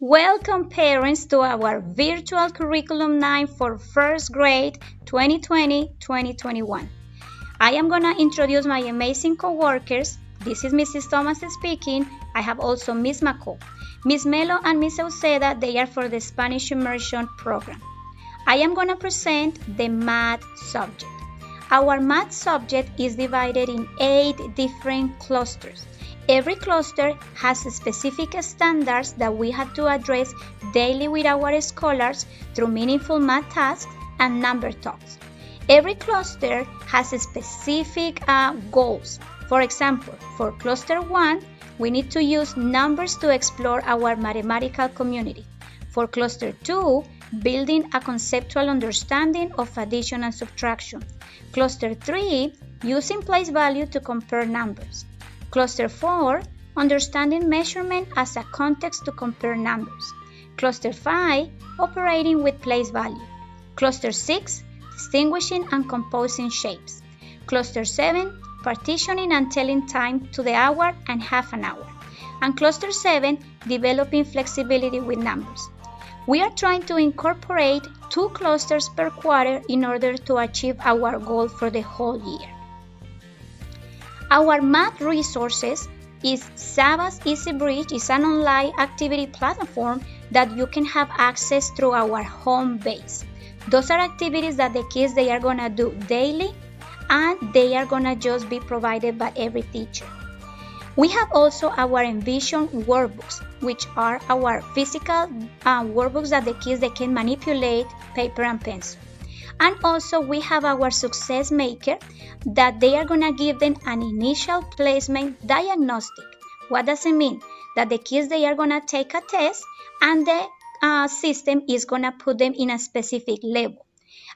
Welcome parents to our virtual curriculum 9 for first grade 2020-2021. I am going to introduce my amazing co-workers. This is Mrs. Thomas speaking. I have also Miss McCall. Miss Melo and Miss Euseda, they are for the Spanish immersion program. I am going to present the math subject. Our math subject is divided in 8 different clusters. Every cluster has specific standards that we have to address daily with our scholars through meaningful math tasks and number talks. Every cluster has specific goals. For example, for cluster 1, we need to use numbers to explore our mathematical community. For cluster 2, building a conceptual understanding of addition and subtraction. Cluster 3, using place value to compare numbers. Cluster 4, understanding measurement as a context to compare numbers. Cluster 5, operating with place value. Cluster 6, distinguishing and composing shapes. Cluster 7, partitioning and telling time to the hour and half an hour. And Cluster 7, developing flexibility with numbers. We are trying to incorporate 2 clusters per quarter in order to achieve our goal for the whole year. Our math resources is Savas EasyBridge. Is an online activity platform that you can have access through our home base. Those are activities that the kids they are gonna do daily, and they are gonna just be provided by every teacher. We have also our Envision workbooks, which are our physical workbooks that the kids they can manipulate paper and pencil. And also we have our Success Maker that they are going to give them an initial placement diagnostic. What does it mean? That the kids they are going to take a test and the system is going to put them in a specific level.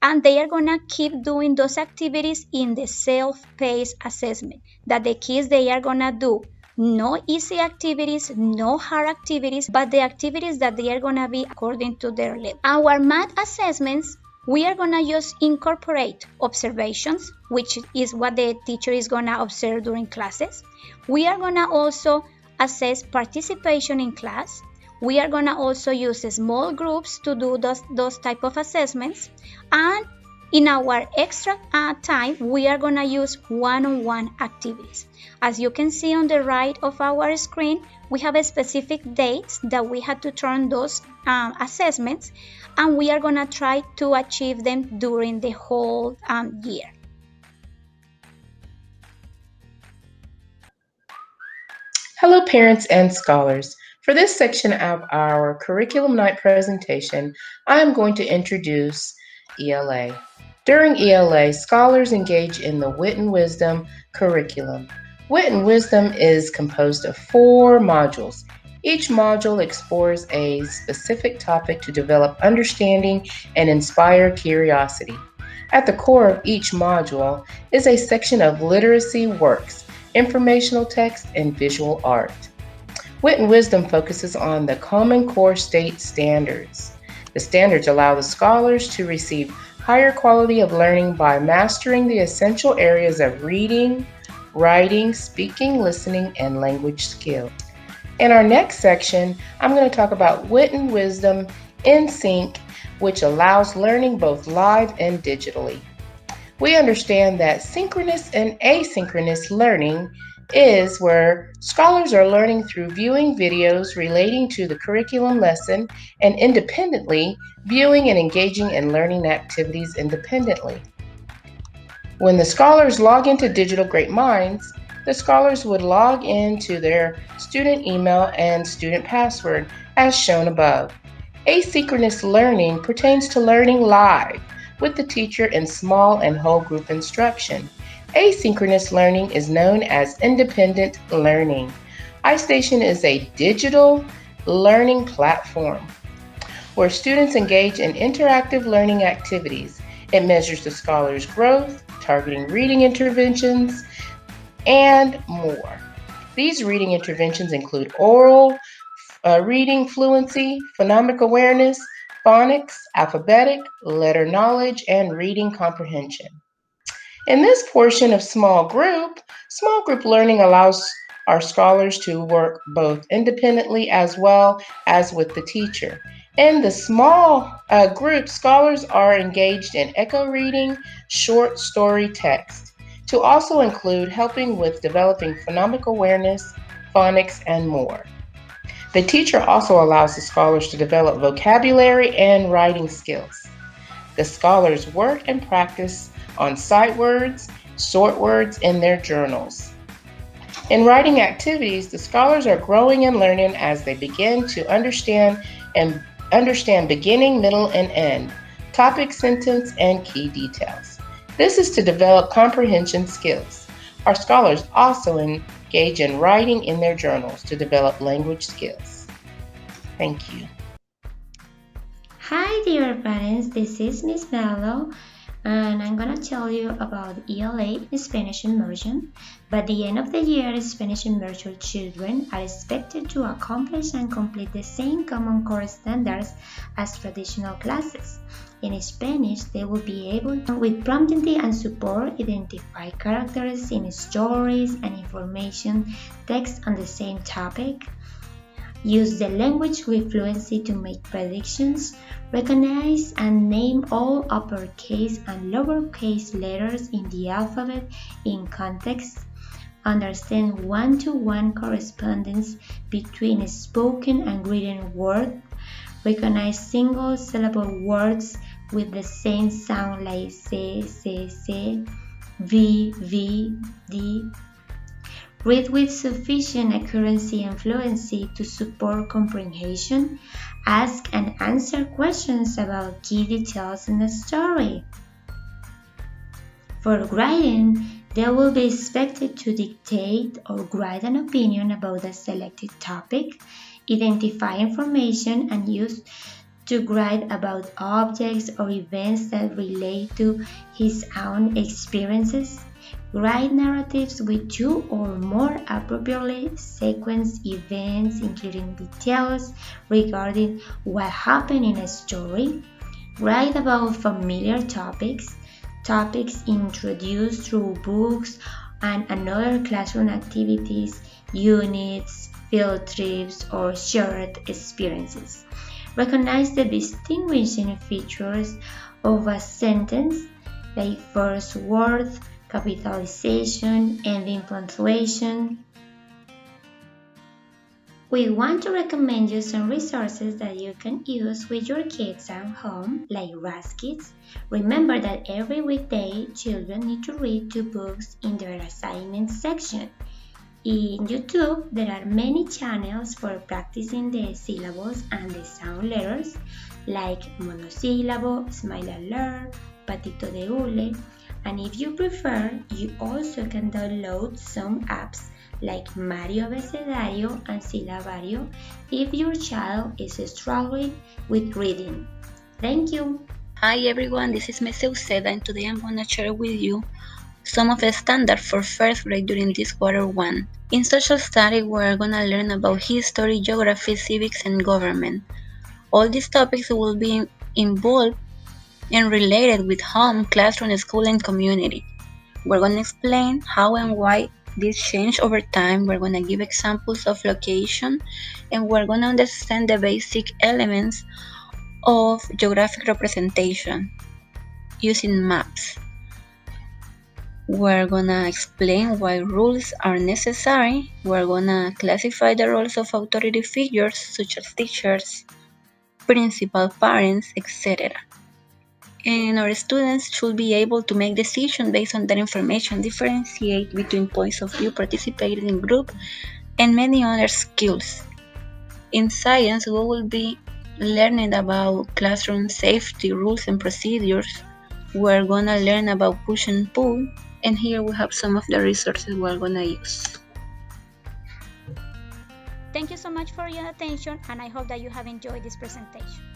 And they are going to keep doing those activities in the self-paced assessment that the kids they are going to do. No easy activities, no hard activities, but the activities that they are going to be according to their level. Our math assessments, we are going to just incorporate observations, which is what the teacher is going to observe during classes. We are going to also assess participation in class. We are going to also use small groups to do those type of assessments. And in our extra time, we are going to use one-on-one activities. As you can see on the right of our screen, we have a specific dates that we had to turn those assessments, and we are going to try to achieve them during the whole year. Hello parents and scholars. For this section of our Curriculum Night presentation, I am going to introduce ELA. During ELA, scholars engage in the Wit and Wisdom curriculum. Wit and Wisdom is composed of 4 modules. Each module explores a specific topic to develop understanding and inspire curiosity. At the core of each module is a section of literacy works, informational text, and visual art. Wit and Wisdom focuses on the Common Core State Standards. The standards allow the scholars to receive higher quality of learning by mastering the essential areas of reading, writing, speaking, listening, and language skills. In our next section, I'm going to talk about Wit and Wisdom in Sync, which allows learning both live and digitally. We understand that synchronous and asynchronous learning is where scholars are learning through viewing videos relating to the curriculum lesson and independently viewing and engaging in learning activities independently. When the scholars log into Digital Great Minds, the scholars would log into their student email and student password as shown above. Asynchronous learning pertains to learning live with the teacher in small and whole group instruction. Asynchronous learning is known as independent learning. iStation is a digital learning platform where students engage in interactive learning activities. It measures the scholar's growth, targeting reading interventions, and more. These reading interventions include oral reading fluency, phonemic awareness, phonics, alphabetic, letter knowledge, and reading comprehension. In this portion of small group learning allows our scholars to work both independently as well as with the teacher. In the small group, scholars are engaged in echo reading, short story text, to also include helping with developing phonemic awareness, phonics, and more. The teacher also allows the scholars to develop vocabulary and writing skills. The scholars work and practice on sight words, short words in their journals. In writing activities, the scholars are growing and learning as they begin to understand beginning, middle, and end, topic, sentence, and key details. This is to develop comprehension skills. Our scholars also engage in writing in their journals to develop language skills. Thank you. Hi dear parents, this is Miss Mello and I'm gonna tell you about ELA, Spanish Immersion. By the end of the year, Spanish immersion children are expected to accomplish and complete the same common core standards as traditional classes. In Spanish, they will be able to, with prompting and support, identify characters in stories and information text on the same topic, use the language with fluency to make predictions, recognize and name all uppercase and lowercase letters in the alphabet in context, understand one-to-one correspondence between spoken and written words, recognize single-syllable words with the same sound like se, v, d, read with sufficient accuracy and fluency to support comprehension, ask and answer questions about key details in the story. For grading, they will be expected to dictate or write an opinion about the selected topic, identify information and use to write about objects or events that relate to his own experiences, write narratives with two or more appropriately sequenced events, including details regarding what happened in a story, write about familiar topics, topics introduced through books and other classroom activities, units, field trips, or shared experiences. Recognize the distinguishing features of a sentence, like first word, capitalization, ending punctuation. We want to recommend you some resources that you can use with your kids at home, like Raskids. Remember that every weekday, children need to read 2 books in their assignment section. In YouTube, there are many channels for practicing the syllables and the sound letters, like Monosílabo, Smile and Learn, Patito de Hule, and if you prefer, you also can download some apps like Mario Abecedario and Silabario if your child is struggling with reading. Thank you! Hi everyone, this is Mese Uceda and today I'm going to share with you some of the standards for first grade during this quarter 1. In social study, we're going to learn about history, geography, civics, and government. All these topics will be involved and related with home, classroom, school, and community. We're going to explain how and why this changed over time. We're going to give examples of location, and we're going to understand the basic elements of geographic representation using maps. We're going to explain why rules are necessary. We're going to classify the roles of authority figures such as teachers, principal, parents, etc. And our students should be able to make decisions based on that information, differentiate between points of view, participate in group, and many other skills. In science, we will be learning about classroom safety rules and procedures. We're going to learn about push and pull, and here we have some of the resources we're going to use. Thank you so much for your attention, and I hope that you have enjoyed this presentation.